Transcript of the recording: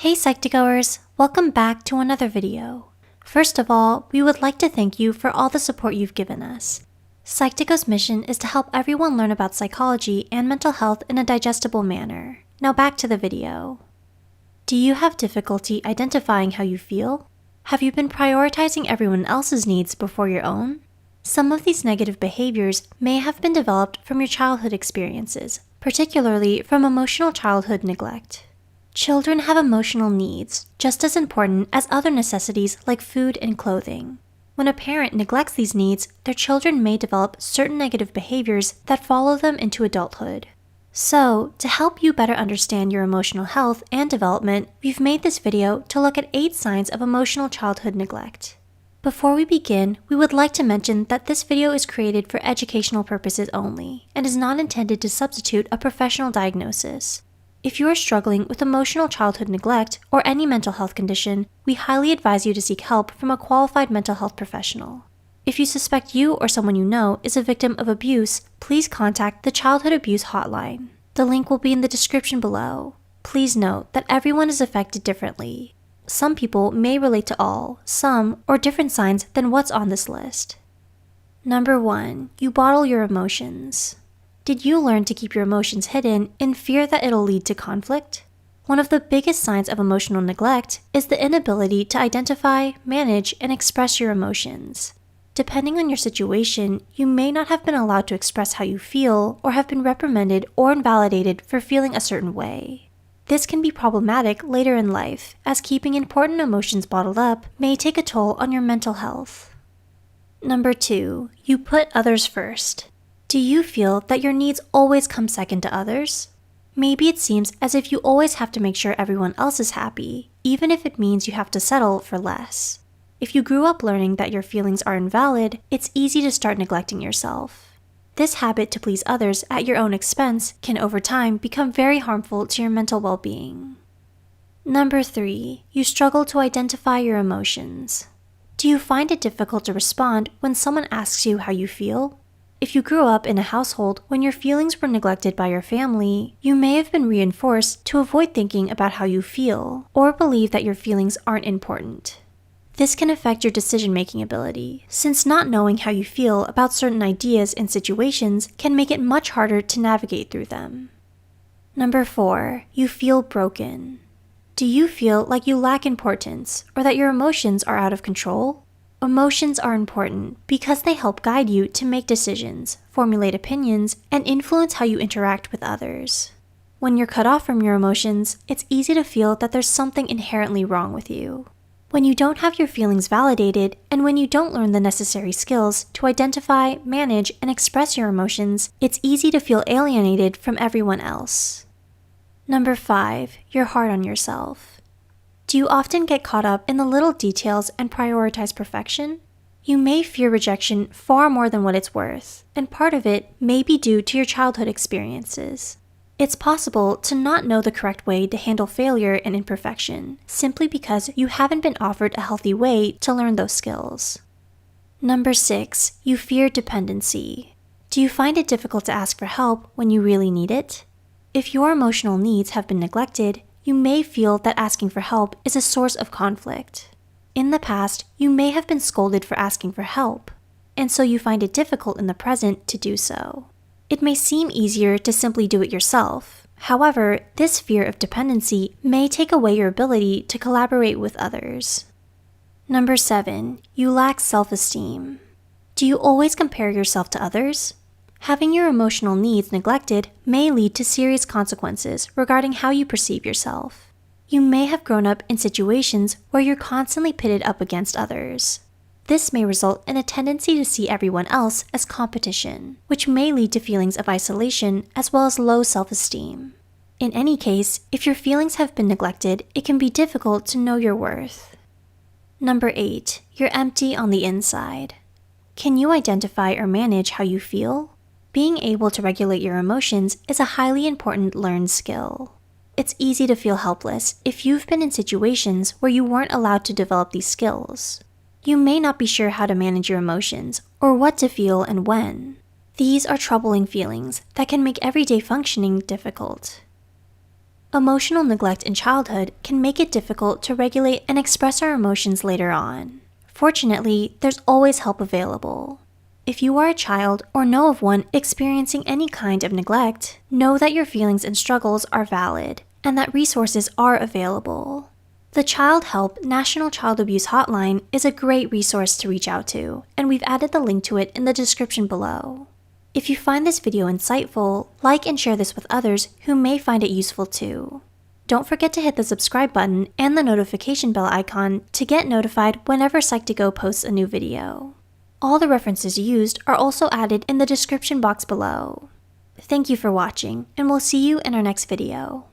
Hey Psych2Goers, welcome back to another video. First of all, we would like to thank you for all the support you've given us. Psych2Go's mission is to help everyone learn about psychology and mental health in a digestible manner. Now back to the video. Do you have difficulty identifying how you feel? Have you been prioritizing everyone else's needs before your own? Some of these negative behaviors may have been developed from your childhood experiences, particularly from emotional childhood neglect. Children have emotional needs, just as important as other necessities like food and clothing. When a parent neglects these needs, their children may develop certain negative behaviors that follow them into adulthood. So, to help you better understand your emotional health and development, we've made this video to look at 8 signs of emotional childhood neglect. Before we begin, we would like to mention that this video is created for educational purposes only and is not intended to substitute a professional diagnosis. If you are struggling with emotional childhood neglect or any mental health condition, we highly advise you to seek help from a qualified mental health professional. If you suspect you or someone you know is a victim of abuse, please contact the Childhood Abuse Hotline. The link will be in the description below. Please note that everyone is affected differently. Some people may relate to all, some, or different signs than what's on this list. Number 1. You bottle your emotions. Did you learn to keep your emotions hidden in fear that it'll lead to conflict? One of the biggest signs of emotional neglect is the inability to identify, manage, and express your emotions. Depending on your situation, you may not have been allowed to express how you feel or have been reprimanded or invalidated for feeling a certain way. This can be problematic later in life, as keeping important emotions bottled up may take a toll on your mental health. Number 2. You put others first. Do you feel that your needs always come second to others? Maybe it seems as if you always have to make sure everyone else is happy, even if it means you have to settle for less. If you grew up learning that your feelings are invalid, it's easy to start neglecting yourself. This habit to please others at your own expense can over time become very harmful to your mental well-being. Number 3. You struggle to identify your emotions. Do you find it difficult to respond when someone asks you how you feel? If you grew up in a household when your feelings were neglected by your family, you may have been reinforced to avoid thinking about how you feel or believe that your feelings aren't important. This can affect your decision-making ability, since not knowing how you feel about certain ideas and situations can make it much harder to navigate through them. Number 4. You feel broken. Do you feel like you lack importance or that your emotions are out of control? Emotions are important because they help guide you to make decisions, formulate opinions, and influence how you interact with others. When you're cut off from your emotions, it's easy to feel that there's something inherently wrong with you. When you don't have your feelings validated, and when you don't learn the necessary skills to identify, manage, and express your emotions, it's easy to feel alienated from everyone else. Number 5. You're hard on yourself. Do you often get caught up in the little details and prioritize perfection? You may fear rejection far more than what it's worth, and part of it may be due to your childhood experiences. It's possible to not know the correct way to handle failure and imperfection, simply because you haven't been offered a healthy way to learn those skills. Number 6. You fear dependency. Do you find it difficult to ask for help when you really need it? If your emotional needs have been neglected, you may feel that asking for help is a source of conflict. In the past, you may have been scolded for asking for help, and so you find it difficult in the present to do so. It may seem easier to simply do it yourself. However, this fear of dependency may take away your ability to collaborate with others. Number 7. You lack self-esteem. Do you always compare yourself to others? Having your emotional needs neglected may lead to serious consequences regarding how you perceive yourself. You may have grown up in situations where you're constantly pitted up against others. This may result in a tendency to see everyone else as competition, which may lead to feelings of isolation as well as low self-esteem. In any case, if your feelings have been neglected, it can be difficult to know your worth. Number 8. You're empty on the inside. Can you identify or manage how you feel? Being able to regulate your emotions is a highly important learned skill. It's easy to feel helpless if you've been in situations where you weren't allowed to develop these skills. You may not be sure how to manage your emotions or what to feel and when. These are troubling feelings that can make everyday functioning difficult. Emotional neglect in childhood can make it difficult to regulate and express our emotions later on. Fortunately, there's always help available. If you are a child or know of one experiencing any kind of neglect, know that your feelings and struggles are valid and that resources are available. The Child Help National Child Abuse Hotline is a great resource to reach out to, and we've added the link to it in the description below. If you find this video insightful, like and share this with others who may find it useful too. Don't forget to hit the subscribe button and the notification bell icon to get notified whenever Psych2Go posts a new video. All the references used are also added in the description box below. Thank you for watching, and we'll see you in our next video.